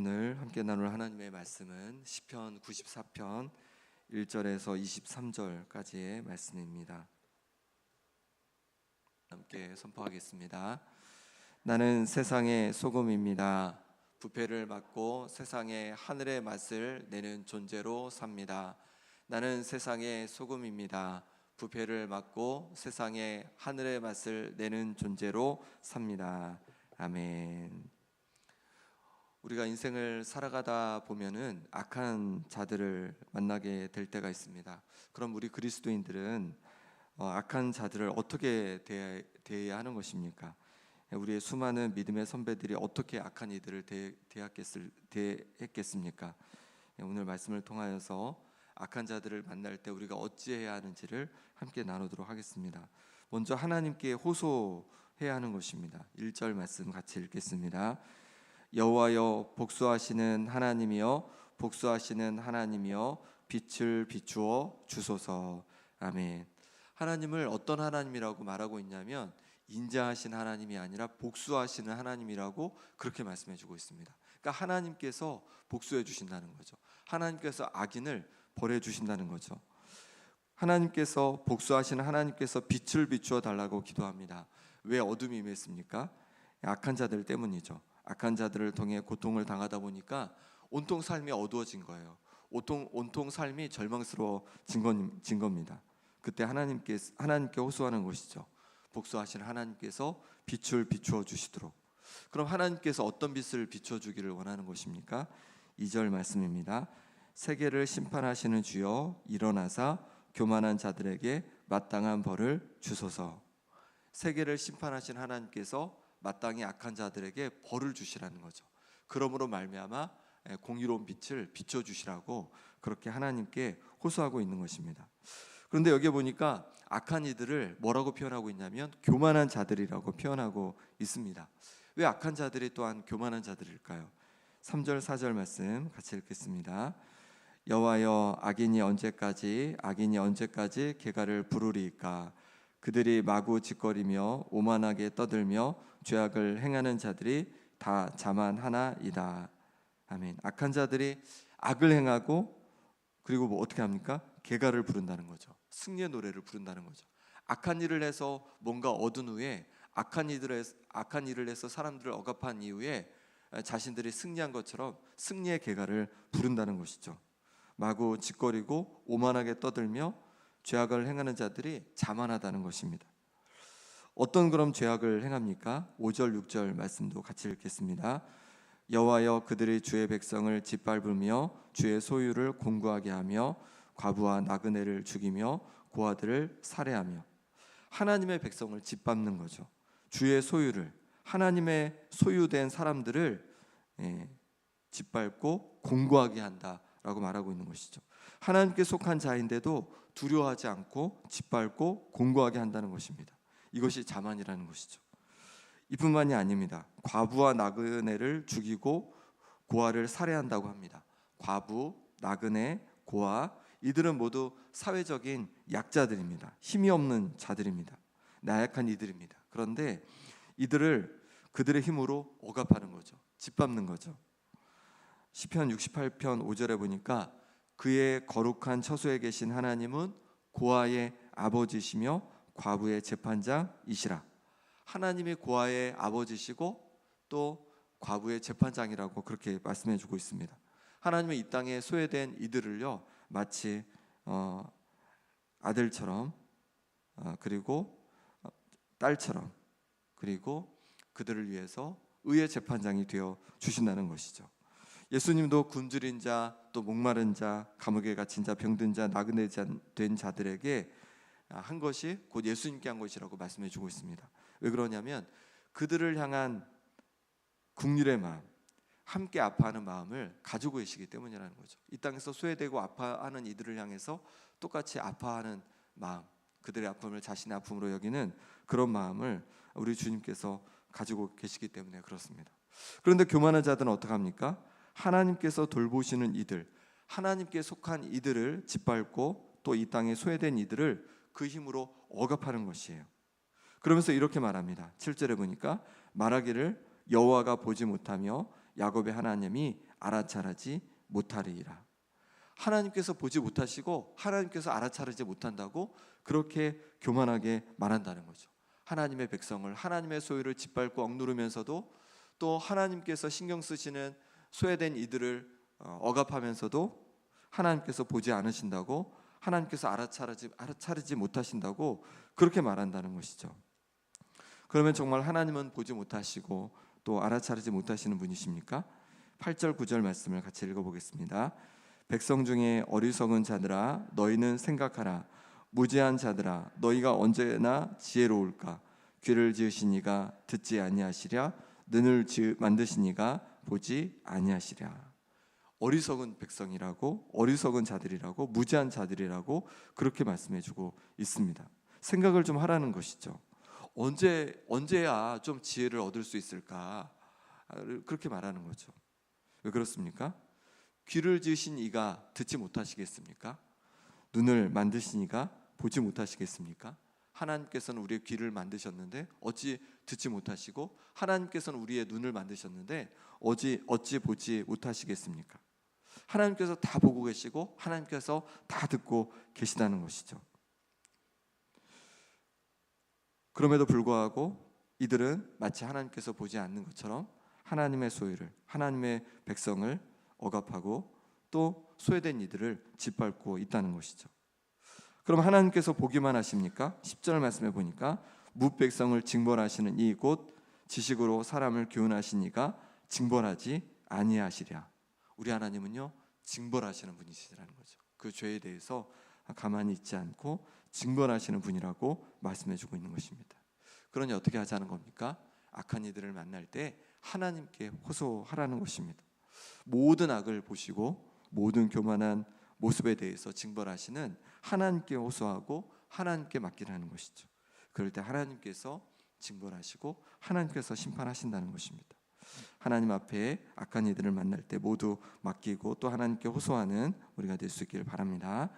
오늘 함께 나눌 하나님의 말씀은 시편 94편 1절에서 23절까지의 말씀입니다. 함께 선포하겠습니다. 나는 세상의 소금입니다. 부패를 맡고 세상의 하늘의 맛을 내는 존재로 삽니다. 나는 세상의 소금입니다. 부패를 맡고 세상의 하늘의 맛을 내는 존재로 삽니다. 아멘. 우리가 인생을 살아가다 보면은 악한 자들을 만나게 될 때가 있습니다. 그럼 우리 그리스도인들은 악한 자들을 어떻게 대해야 하는 것입니까? 우리의 수많은 믿음의 선배들이 어떻게 악한 이들을 대했겠습니까? 오늘 말씀을 통하여서 악한 자들을 만날 때 우리가 어찌해야 하는지를 함께 나누도록 하겠습니다. 먼저 하나님께 호소해야 하는 것입니다. 1절 말씀 같이 읽겠습니다. 여호와여 복수하시는 하나님이여 복수하시는 하나님이여 빛을 비추어 주소서. 아멘. 하나님을 어떤 하나님이라고 말하고 있냐면 인자하신 하나님이 아니라 복수하시는 하나님이라고 그렇게 말씀해 주고 있습니다. 그러니까 하나님께서 복수해 주신다는 거죠. 하나님께서 악인을 벌해 주신다는 거죠. 하나님께서 복수하시는 하나님께서 빛을 비추어 달라고 기도합니다. 왜 어둠이 임했습니까? 악한 자들 때문이죠. 악한 자들을 통해 고통을 당하다 보니까 온통 삶이 어두워진 거예요. 온통 삶이 절망스러워진 겁니다. 그때 하나님께 호소하는 것이죠. 복수하시는 하나님께서 빛을 비추어 주시도록. 그럼 하나님께서 어떤 빛을 비추어 주기를 원하는 것입니까? 2절 말씀입니다. 세계를 심판하시는 주여 일어나사 교만한 자들에게 마땅한 벌을 주소서. 세계를 심판하신 하나님께서 마땅히 악한 자들에게 벌을 주시라는 거죠. 그러므로 말미암아 공의로운 빛을 비춰주시라고 그렇게 하나님께 호소하고 있는 것입니다. 그런데 여기 보니까 악한 이들을 뭐라고 표현하고 있냐면 교만한 자들이라고 표현하고 있습니다. 왜 악한 자들이 또한 교만한 자들일까요? 3절 4절 말씀 같이 읽겠습니다. 여호와여 악인이 언제까지 계가를 부르리이까? 그들이 마구 짓거리며 오만하게 떠들며 죄악을 행하는 자들이 다 자만하나이다. 아멘. 악한 자들이 악을 행하고 그리고 어떻게 합니까? 개가를 부른다는 거죠. 승리의 노래를 부른다는 거죠. 악한 일을 해서 뭔가 얻은 후에 악한 일을 해서 사람들을 억압한 이후에 자신들이 승리한 것처럼 승리의 개가를 부른다는 것이죠. 마구 짓거리고 오만하게 떠들며 죄악을 행하는 자들이 자만하다는 것입니다. 어떤 그럼 죄악을 행합니까? 5절 6절 말씀도 같이 읽겠습니다. 여호와여 그들이 주의 백성을 짓밟으며 주의 소유를 공고하게 하며 과부와 나그네를 죽이며 고아들을 살해하며. 하나님의 백성을 짓밟는 거죠. 주의 소유를, 하나님의 소유된 사람들을 짓밟고 공고하게 한다라고 말하고 있는 것이죠. 하나님께 속한 자인데도 두려워하지 않고 짓밟고 공고하게 한다는 것입니다. 이것이 자만이라는 것이죠. 이뿐만이 아닙니다. 과부와 나그네를 죽이고 고아를 살해한다고 합니다. 과부, 나그네, 고아, 이들은 모두 사회적인 약자들입니다. 힘이 없는 자들입니다. 나약한 이들입니다. 그런데 이들을 그들의 힘으로 억압하는 거죠. 짓밟는 거죠. 시편 68편 5절에 보니까 그의 거룩한 처소에 계신 하나님은 고아의 아버지시며 과부의 재판장이시라. 하나님이 고아의 아버지시고 또 과부의 재판장이라고 그렇게 말씀해 주고 있습니다. 하나님은 이 땅에 소외된 이들을요 마치 아들처럼 그리고 딸처럼 그리고 그들을 위해서 의의 재판장이 되어 주신다는 것이죠. 예수님도 굶주린 자, 또 목마른 자, 감옥에 갇힌 자, 병든 자, 나그네 된 자들에게 한 것이 곧 예수님께 한 것이라고 말씀해 주고 있습니다. 왜 그러냐면 그들을 향한 긍휼의 마음, 함께 아파하는 마음을 가지고 계시기 때문이라는 거죠. 이 땅에서 소외되고 아파하는 이들을 향해서 똑같이 아파하는 마음, 그들의 아픔을 자신의 아픔으로 여기는 그런 마음을 우리 주님께서 가지고 계시기 때문에 그렇습니다. 그런데 교만한 자들은 어떡합니까? 하나님께서 돌보시는 이들, 하나님께 속한 이들을 짓밟고 또 이 땅에 소외된 이들을 그 힘으로 억압하는 것이에요. 그러면서 이렇게 말합니다. 7절에 보니까 말하기를 여호와가 보지 못하며 야곱의 하나님이 알아차리지 못하리이라. 하나님께서 보지 못하시고 하나님께서 알아차리지 못한다고 그렇게 교만하게 말한다는 거죠. 하나님의 백성을, 하나님의 소유를 짓밟고 억누르면서도 또 하나님께서 신경 쓰시는 소외된 이들을 억압하면서도 하나님께서 보지 않으신다고, 하나님께서 알아차리지 못하신다고 그렇게 말한다는 것이죠. 그러면 정말 하나님은 보지 못하시고 또 알아차리지 못하시는 분이십니까? 8절 9절 말씀을 같이 읽어보겠습니다. 백성 중에 어리석은 자들아 너희는 생각하라. 무지한 자들아 너희가 언제나 지혜로울까? 귀를 지으신 이가 듣지 아니하시랴? 눈을 만드신 이가 보지 아니하시랴. 어리석은 백성이라고, 어리석은 자들이라고, 무지한 자들이라고 그렇게 말씀해주고 있습니다. 생각을 좀 하라는 것이죠. 언제야 좀 지혜를 얻을 수 있을까? 그렇게 말하는 거죠. 왜 그렇습니까? 귀를 지으신 이가 듣지 못하시겠습니까? 눈을 만드신 이가 보지 못하시겠습니까? 하나님께서는 우리의 귀를 만드셨는데 어찌 듣지 못하시고, 하나님께서는 우리의 눈을 만드셨는데 어찌 보지 못하시겠습니까? 하나님께서 다 보고 계시고 하나님께서 다 듣고 계시다는 것이죠. 그럼에도 불구하고 이들은 마치 하나님께서 보지 않는 것처럼 하나님의 소유를, 하나님의 백성을 억압하고 또 소외된 이들을 짓밟고 있다는 것이죠. 그럼 하나님께서 보기만 하십니까? 10절 말씀해 보니까 무백성을 징벌하시는 이 곧 지식으로 사람을 교훈하신 이가 징벌하지 아니하시랴. 우리 하나님은요 징벌하시는 분이시라는 거죠. 그 죄에 대해서 가만히 있지 않고 징벌하시는 분이라고 말씀해주고 있는 것입니다. 그러니 어떻게 하자는 겁니까? 악한 이들을 만날 때 하나님께 호소하라는 것입니다. 모든 악을 보시고 모든 교만한 모습에 대해서 징벌하시는 하나님께 호소하고 하나님께 맡기라는 것이죠. 그럴 때 하나님께서 징벌하시고 하나님께서 심판하신다는 것입니다. 하나님 앞에 악한 이들을 만날 때 모두 맡기고 또 하나님께 호소하는 우리가 될 수 있기를 바랍니다.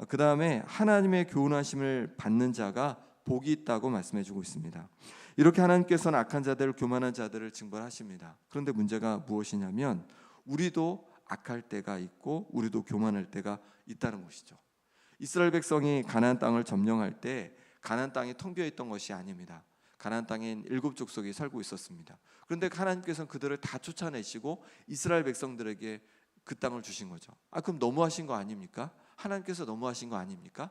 그 다음에 하나님의 교훈하심을 받는 자가 복이 있다고 말씀해주고 있습니다. 이렇게 하나님께서는 악한 자들, 교만한 자들을 징벌하십니다. 그런데 문제가 무엇이냐면 우리도 악할 때가 있고 우리도 교만할 때가 있다는 것이죠. 이스라엘 백성이 가나안 땅을 점령할 때 가나안 땅이 텅 비어 있던 것이 아닙니다. 가나안 땅엔 7 족속이 살고 있었습니다. 그런데 하나님께서는 그들을 다 쫓아내시고 이스라엘 백성들에게 그 땅을 주신 거죠. 그럼 너무하신 거 아닙니까? 하나님께서 너무하신 거 아닙니까?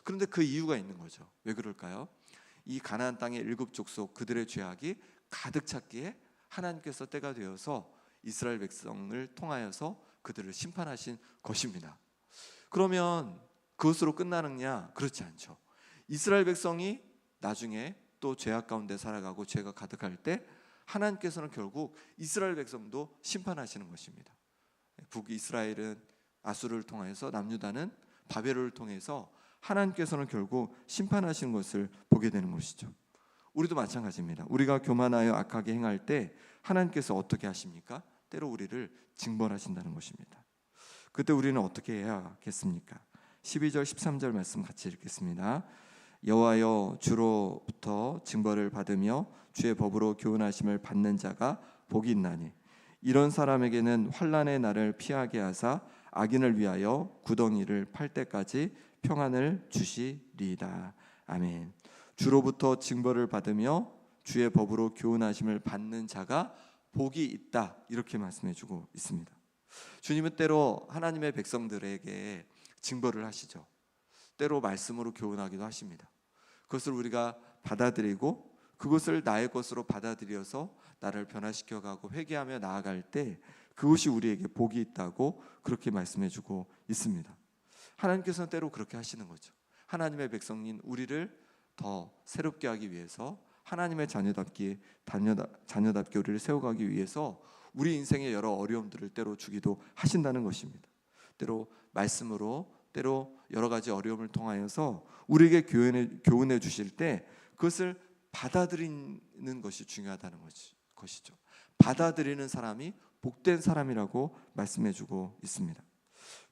그런데 그 이유가 있는 거죠. 왜 그럴까요? 이 가나안 땅의 7 족속 그들의 죄악이 가득 찼기에 하나님께서 때가 되어서 이스라엘 백성을 통하여서 그들을 심판하신 것입니다. 그러면 그것으로 끝나느냐? 그렇지 않죠. 이스라엘 백성이 나중에 또 죄악 가운데 살아가고 죄가 가득할 때 하나님께서는 결국 이스라엘 백성도 심판하시는 것입니다. 북이스라엘은 아수르를 통해서, 남유다는 바벨론을 통해서 하나님께서는 결국 심판하시는 것을 보게 되는 것이죠. 우리도 마찬가지입니다. 우리가 교만하여 악하게 행할 때 하나님께서 어떻게 하십니까? 때로 우리를 징벌하신다는 것입니다. 그때 우리는 어떻게 해야겠습니까? 12절 13절 말씀 같이 읽겠습니다. 여호와여 주로부터 징벌을 받으며 주의 법으로 교훈하심을 받는 자가 복이 있나니 이런 사람에게는 환난의 날을 피하게 하사 악인을 위하여 구덩이를 팔 때까지 평안을 주시리이다. 아멘. 주로부터 징벌을 받으며 주의 법으로 교훈하심을 받는 자가 복이 있다, 이렇게 말씀해주고 있습니다. 주님은 때로 하나님의 백성들에게 징벌을 하시죠. 때로 말씀으로 교훈하기도 하십니다. 그것을 우리가 받아들이고 그것을 나의 것으로 받아들여서 나를 변화시켜가고 회개하며 나아갈 때 그것이 우리에게 복이 있다고 그렇게 말씀해주고 있습니다. 하나님께서는 때로 그렇게 하시는 거죠. 하나님의 백성인 우리를 더 새롭게 하기 위해서, 하나님의 자녀답게 우리를 세워가기 위해서 우리 인생의 여러 어려움들을 때로 주기도 하신다는 것입니다. 때로 말씀으로, 때로 여러 가지 어려움을 통하여서 우리에게 교훈해 주실 때 그것을 받아들이는 것이 중요하다는 것이죠. 받아들이는 사람이 복된 사람이라고 말씀해주고 있습니다.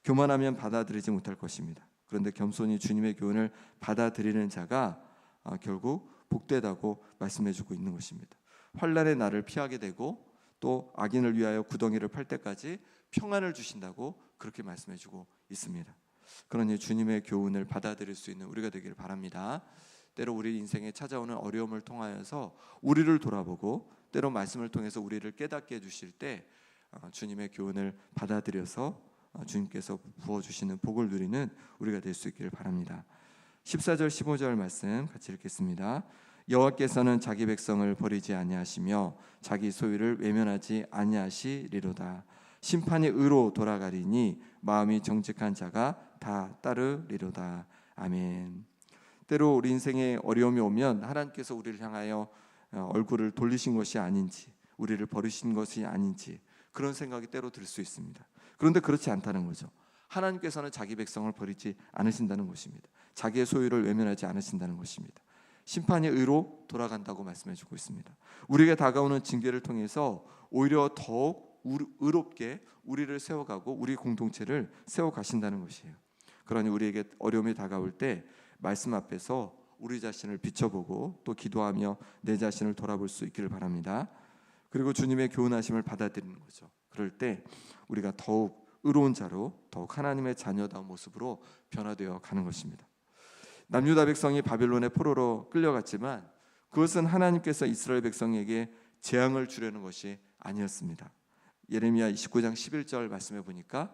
교만하면 받아들이지 못할 것입니다. 그런데 겸손히 주님의 교훈을 받아들이는 자가 결국 복되다고 말씀해주고 있는 것입니다. 환난의 날을 피하게 되고 또 악인을 위하여 구덩이를 팔 때까지 평안을 주신다고 그렇게 말씀해주고 있습니다. 그러니 주님의 교훈을 받아들일 수 있는 우리가 되기를 바랍니다. 때로 우리 인생에 찾아오는 어려움을 통하여서 우리를 돌아보고 때로 말씀을 통해서 우리를 깨닫게 해주실 때 주님의 교훈을 받아들여서 주님께서 부어주시는 복을 누리는 우리가 될 수 있기를 바랍니다. 14절 15절 말씀 같이 읽겠습니다. 여호와께서는 자기 백성을 버리지 아니하시며 자기 소유를 외면하지 아니하시리로다. 심판이 의로 돌아가리니 마음이 정직한 자가 다 따르리로다. 아멘. 때로 우리 인생에 어려움이 오면 하나님께서 우리를 향하여 얼굴을 돌리신 것이 아닌지, 우리를 버리신 것이 아닌지 그런 생각이 때로 들 수 있습니다. 그런데 그렇지 않다는 거죠. 하나님께서는 자기 백성을 버리지 않으신다는 것입니다. 자기의 소유를 외면하지 않으신다는 것입니다. 심판이 의로 돌아간다고 말씀해주고 있습니다. 우리에게 다가오는 징계를 통해서 오히려 더욱 의롭게 우리를 세워가고 우리 공동체를 세워가신다는 것이에요. 그러니 우리에게 어려움이 다가올 때 말씀 앞에서 우리 자신을 비춰보고 또 기도하며 내 자신을 돌아볼 수 있기를 바랍니다. 그리고 주님의 교훈하심을 받아들이는 거죠. 그럴 때 우리가 더욱 의로운 자로, 더욱 하나님의 자녀다운 모습으로 변화되어 가는 것입니다. 남유다 백성이 바벨론의 포로로 끌려갔지만 그것은 하나님께서 이스라엘 백성에게 재앙을 주려는 것이 아니었습니다. 예레미야 29장 11절 말씀해 보니까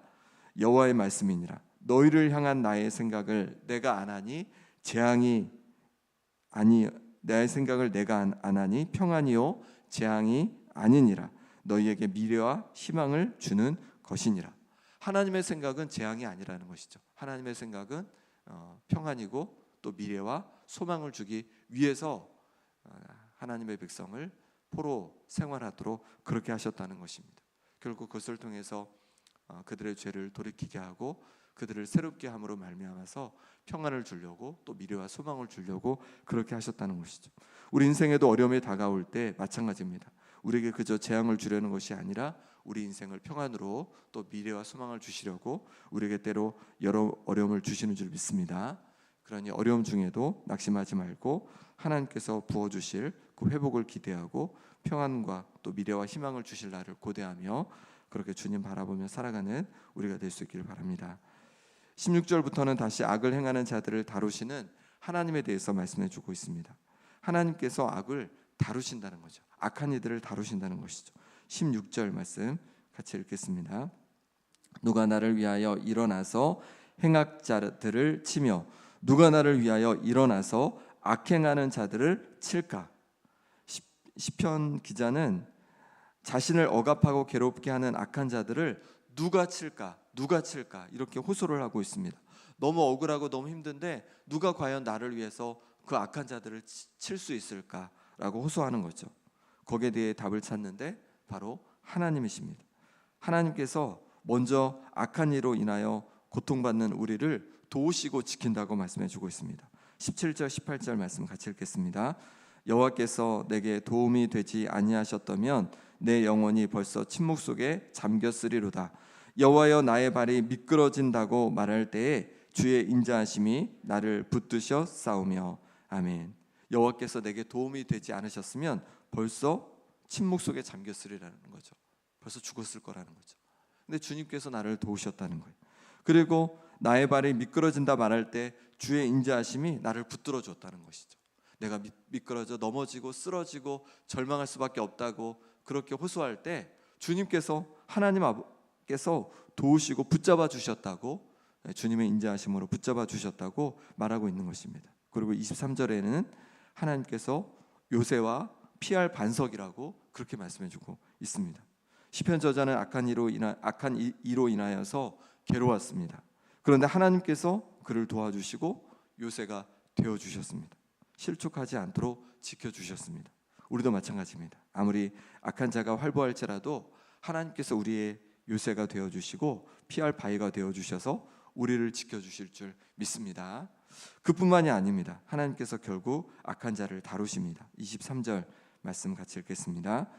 여호와의 말씀이니라 너희를 향한 나의 생각을 내가 안 하니 재앙이 아니 나의 생각을 내가 안 하니 평안이요 재앙이 아니니라 너희에게 미래와 희망을 주는 것이니라. 하나님의 생각은 재앙이 아니라는 것이죠. 하나님의 생각은 평안이고 또 미래와 소망을 주기 위해서 하나님의 백성을 포로 생활하도록 그렇게 하셨다는 것입니다. 결국 그것을 통해서 그들의 죄를 돌이키게 하고 그들을 새롭게 함으로 말미암아서 평안을 주려고 또 미래와 소망을 주려고 그렇게 하셨다는 것이죠. 우리 인생에도 어려움이 다가올 때 마찬가지입니다. 우리에게 그저 재앙을 주려는 것이 아니라 우리 인생을 평안으로 또 미래와 소망을 주시려고 우리에게 때로 여러 어려움을 주시는 줄 믿습니다. 그러니 어려움 중에도 낙심하지 말고 하나님께서 부어주실 그 회복을 기대하고 평안과 또 미래와 희망을 주실 날을 고대하며 그렇게 주님 바라보며 살아가는 우리가 될 수 있기를 바랍니다. 16절부터는 다시 악을 행하는 자들을 다루시는 하나님에 대해서 말씀해 주고 있습니다. 하나님께서 악을 다루신다는 거죠. 악한 이들을 다루신다는 것이죠. 16절 말씀 같이 읽겠습니다. 누가 나를 위하여 일어나서 행악자들을 치며 누가 나를 위하여 일어나서 악행하는 자들을 칠까? 시편 기자는 자신을 억압하고 괴롭게 하는 악한 자들을 누가 칠까? 누가 칠까? 이렇게 호소를 하고 있습니다. 너무 억울하고 너무 힘든데 누가 과연 나를 위해서 그 악한 자들을 칠 수 있을까라고 호소하는 거죠. 거기에 대해 답을 찾는데 바로 하나님이십니다. 하나님께서 먼저 악한 일로 인하여 고통받는 우리를 도우시고 지킨다고 말씀해 주고 있습니다. 17절 18절 말씀 같이 읽겠습니다. 여호와께서 내게 도움이 되지 아니하셨다면 내 영혼이 벌써 침묵 속에 잠겼으리로다. 여호와여 나의 발이 미끄러진다고 말할 때에 주의 인자하심이 나를 붙드셔 싸우며 아멘. 여호와께서 내게 도움이 되지 않으셨으면 벌써 침묵 속에 잠겼으리라는 거죠. 벌써 죽었을 거라는 거죠. 근데 주님께서 나를 도우셨다는 거예요. 그리고 나의 발이 미끄러진다 말할 때 주의 인자하심이 나를 붙들어 줬다는 것이죠. 내가 미끄러져 넘어지고 쓰러지고 절망할 수밖에 없다고 그렇게 호소할 때 주님께서 하나님께서 도우시고 붙잡아 주셨다고 주님의 인자하심으로 붙잡아 주셨다고 말하고 있는 것입니다. 그리고 23절에는 하나님께서 요새와 피할 반석이라고 그렇게 말씀해주고 있습니다. 시편 저자는 악한 이로 인하여서 괴로웠습니다. 그런데 하나님께서 그를 도와주시고 요새가 되어주셨습니다. 실족하지 않도록 지켜주셨습니다. 우리도 마찬가지입니다. 아무리 악한 자가 활보할지라도 하나님께서 우리의 요새가 되어주시고 피할 바위가 되어주셔서 우리를 지켜주실 줄 믿습니다. 그뿐만이 아닙니다. 하나님께서 결국 악한 자를 다루십니다. 23절 말씀 같이 읽겠습니다.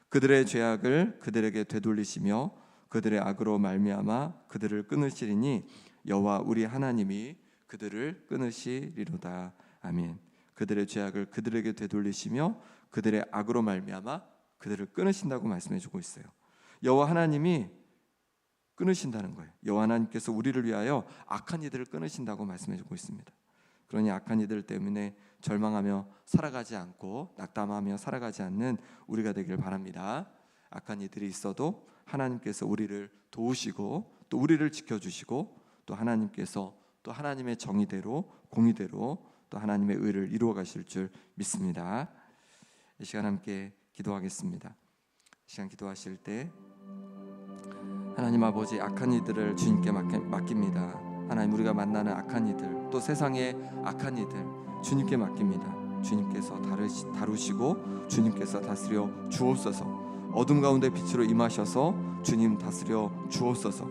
그들의 죄악을 그들에게 되돌리시며 그들의 악으로 말미암아 그들을 끊으시리니 여호와 우리 하나님이 그들을 끊으시리로다. 아멘. 그들의 죄악을 그들에게 되돌리시며 그들의 악으로 말미암아 그들을 끊으신다고 말씀해 주고 있어요. 여호와 하나님이 끊으신다는 거예요. 여호와 하나님께서 우리를 위하여 악한 이들을 끊으신다고 말씀해 주고 있습니다. 그러니 악한 이들 때문에 절망하며 살아가지 않고 낙담하며 살아가지 않는 우리가 되길 바랍니다. 악한 이들이 있어도 하나님께서 우리를 도우시고 또 우리를 지켜주시고 또 하나님께서 또 하나님의 정의대로 공의대로 또 하나님의 의를 이루어 가실 줄 믿습니다. 이 시간 함께 기도하겠습니다. 이 시간 기도하실 때 하나님 아버지, 악한 이들을 주님께 맡깁니다. 하나님, 우리가 만나는 악한 이들, 또 세상의 악한 이들 주님께 맡깁니다. 주님께서 다루시고 주님께서 다스려 주옵소서. 어둠 가운데 빛으로 임하셔서 주님 다스려 주옵소서.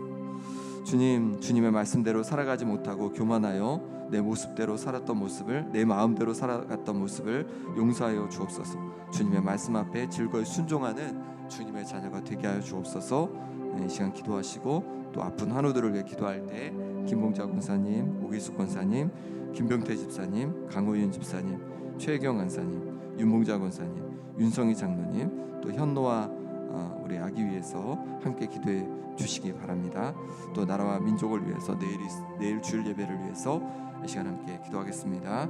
주님의 말씀대로 살아가지 못하고 교만하여 내 모습대로 살았던 모습을, 내 마음대로 살아갔던 모습을 용서하여 주옵소서. 주님의 말씀 앞에 즐거이 순종하는 주님의 자녀가 되게 하여 주옵소서. 이 시간 기도하시고 또 아픈 환우들을 위해 기도할 때 김봉자 권사님, 오기숙 권사님, 김병태 집사님, 강호윤 집사님, 최혜경 권사님, 윤봉자 권사님, 윤성희 장로님, 또 현노와 우리 아기 위해서 함께 기도해 주시기 바랍니다. 또 나라와 민족을 위해서 내일 주일 예배를 위해서 이 시간 함께 기도하겠습니다.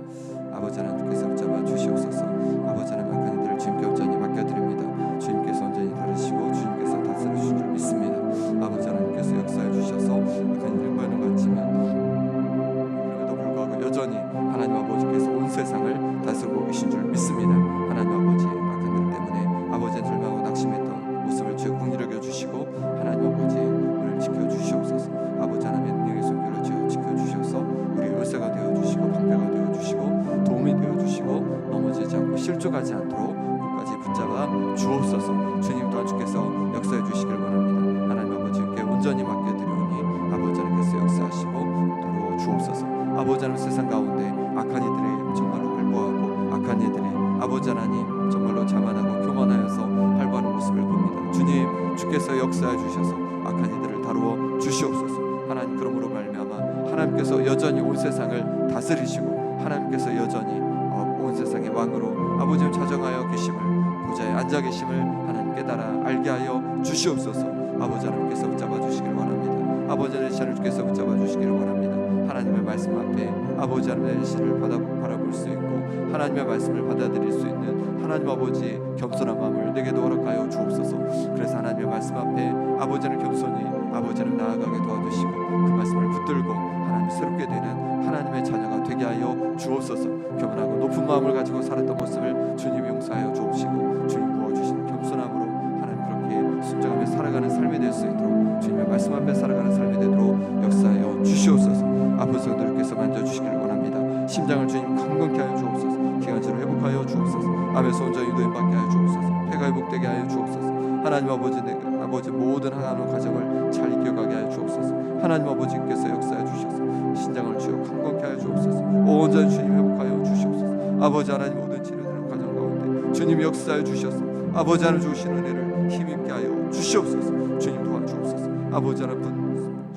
아버지 하나님께서 붙잡아 주시옵소서. 아버지 하나님, 악한 이들을 주님께 온전히 맡겨드립니다. 주님께서 온전히 다루시고 주님께서 다스리실 줄 믿습니다. 아버지 하나님께서 역사해 주셔서 악한 이들을 구하는 것 같지만 그럼에도 불구하고 여전히 하나님 아버지께서 온 세상을 다스리고 계신 줄 믿습니다. 하나님 아버지, 악한 이들 때문에 아버지의 절망하고 낙심했던 모습을 주여 긍휼히 여겨 주시고 하나님 아버지, 우리를 지켜 주시옵소서. 아버지 하나님의 능력의 손길로 주여 지켜 주셔서 우리 의사가 되어 주시고 방패가 되어 주시고 도움이 되어 주시고 넘어지지 않고 실족하지 않도록 끝까지 붙잡아 주옵소서. 주님 또한 주께서 역사해 주시길 원합니다. 하나님 아버지께 온전히 맡겨드리오니 아버지 하나님께서 역사하시고 다루어 주옵소서. 아버지 하나님, 세상 가운데 악한 이들이 정말로 활보하고 악한 이들이 아버지 하나님 정말로 자만하고 교만하여서 활보하는 모습을 봅니다. 주님, 주께서 역사해 주셔서 악한 이들을 다루어 주시옵소서. 하나님, 그러므로 말미암아 하나님께서 여전히 온 세상을 다스리시고 하나님께서 여전히 온 세상의 왕으로 아버지를 자정하여 계심을, 보좌에 앉아 계심을 하나님 깨달아 알게 하여 주시옵소서. 아버지 하나님께서 붙잡아 주시기를 원합니다. 아버지 하나님, 주께서 붙잡아 주시기를 원합니다. 하나님의 말씀 앞에 아버지 하나님의 신을 바라볼 수 있고 하나님의 말씀을 받아들일 수 있는 하나님 아버지 겸손한 마음을 내게도 허락하여 주옵소서. 그래서 하나님의 말씀 앞에 아버지 하나님 겸손히 아버지 하나님 나아가게 도와주시고 그 말씀을 붙들고 하나님 새롭게 되는 하나님의 자녀가 되게 하여 주옵소서. 겸손하고 높은 마음을 가지고 살았던 모습을 주님 용서하여 주옵시고 주님 부어주시는 겸손함으로 하나님 그렇게 순종하며 살아가는 삶이 될 수 있도록 주님의 말씀 앞에 살아가는 삶이 되도록 역사하여 주시옵소서. 아픈 성도들께서 만져주시기를 원합니다. 심장을 주님 강건케 하여 주옵소서. 기관지를 회복하여 주옵소서. 암에서 온전히 노임받게 하여 주옵소서. 폐가 회복되게 하여 주옵소서. 하나님 아버지 모든 하나님 가정을 잘 이겨가게 하여 주옵소서. 하나님 아버지께서 역사해 주셔서 신장을 주여 강건케 하여 주옵소서. 온전히 주님 회복하여 주시옵소서. 아버지 하나님, 모든 치료되는 과정 가운데 주님 역사해 주셔서 아버지 하나님 주신 은혜를 힘있게 하여 주시옵소서. 주님 도와주옵소서. 아버지 하나님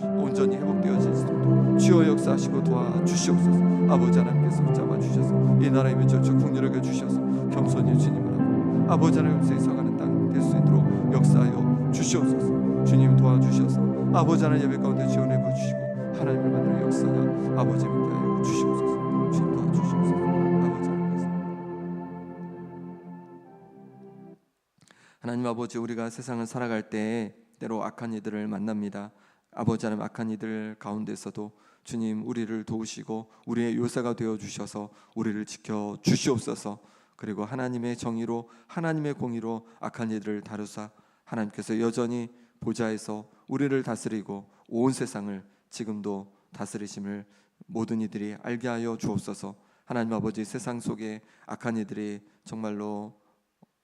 온전히 회복되어지도록 주여 역사하시고 도와주시옵소서. 아버지 하나님께서 붙잡아 주셔서 이 나라의 민족을 국률하게 주셔서 겸손히 주님을 하고 아버지 하나님께서 서가는 땅 될 수 있도록 역사하여 주시옵소서. 주님 도와주셔서 아버지 하나님 예배 가운데 지원해 주시고 하나님을 만나는 역사가 아버지 믿게 하여 주시옵소서. 주님 도와주시옵소서. 아버지 하나님께서 하나님 아버지, 우리가 세상을 살아갈 때 때로 악한 이들을 만납니다. 아버지 하나님, 악한 이들 가운데서도 주님 우리를 도우시고 우리의 요새가 되어 주셔서 우리를 지켜 주시옵소서. 그리고 하나님의 정의로 하나님의 공의로 악한 이들을 다루사 하나님께서 여전히 보좌에서 우리를 다스리고 온 세상을 지금도 다스리심을 모든 이들이 알게 하여 주옵소서. 하나님 아버지, 세상 속에 악한 이들이 정말로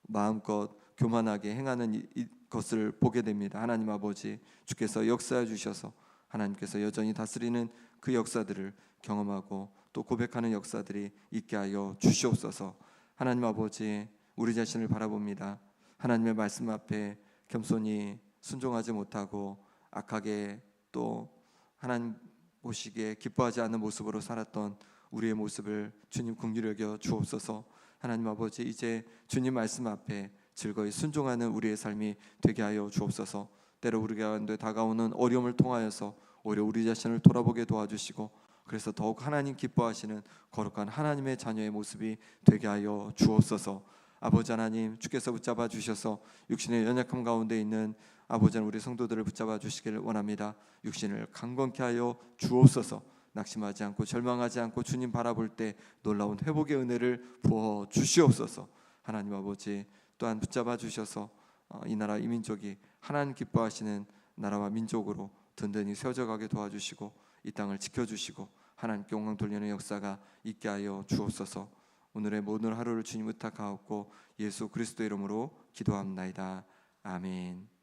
마음껏 교만하게 행하는 것을 보게 됩니다. 하나님 아버지, 주께서 역사해 주셔서 하나님께서 여전히 다스리는 그 역사들을 경험하고 또 고백하는 역사들이 있게 하여 주시옵소서. 하나님 아버지, 우리 자신을 바라봅니다. 하나님의 말씀 앞에 겸손히 순종하지 못하고 악하게 또 하나님 보시기에 기뻐하지 않는 모습으로 살았던 우리의 모습을 주님 긍휼히 여겨 주옵소서. 하나님 아버지, 이제 주님 말씀 앞에 즐거이 순종하는 우리의 삶이 되게 하여 주옵소서. 때로 우리 가운데 다가오는 어려움을 통하여서 오히려 우리 자신을 돌아보게 도와주시고, 그래서 더욱 하나님 기뻐하시는 거룩한 하나님의 자녀의 모습이 되게 하여 주옵소서. 아버지 하나님, 주께서 붙잡아 주셔서 육신의 연약함 가운데 있는 아버지 하나님, 우리 성도들을 붙잡아 주시기를 원합니다. 육신을 강건케 하여 주옵소서. 낙심하지 않고 절망하지 않고 주님 바라볼 때 놀라운 회복의 은혜를 부어 주시옵소서. 하나님 아버지, 또한 붙잡아 주셔서 이 나라 이 민족이 하나님 기뻐하시는 나라와 민족으로 든든히 세워져 가게 도와주시고, 이 땅을 지켜주시고 하나님께 영광 돌리는 역사가 있게 하여 주옵소서. 오늘의 모든 하루를 주님 의탁하옵고 예수 그리스도 이름으로 기도합나이다. 아멘.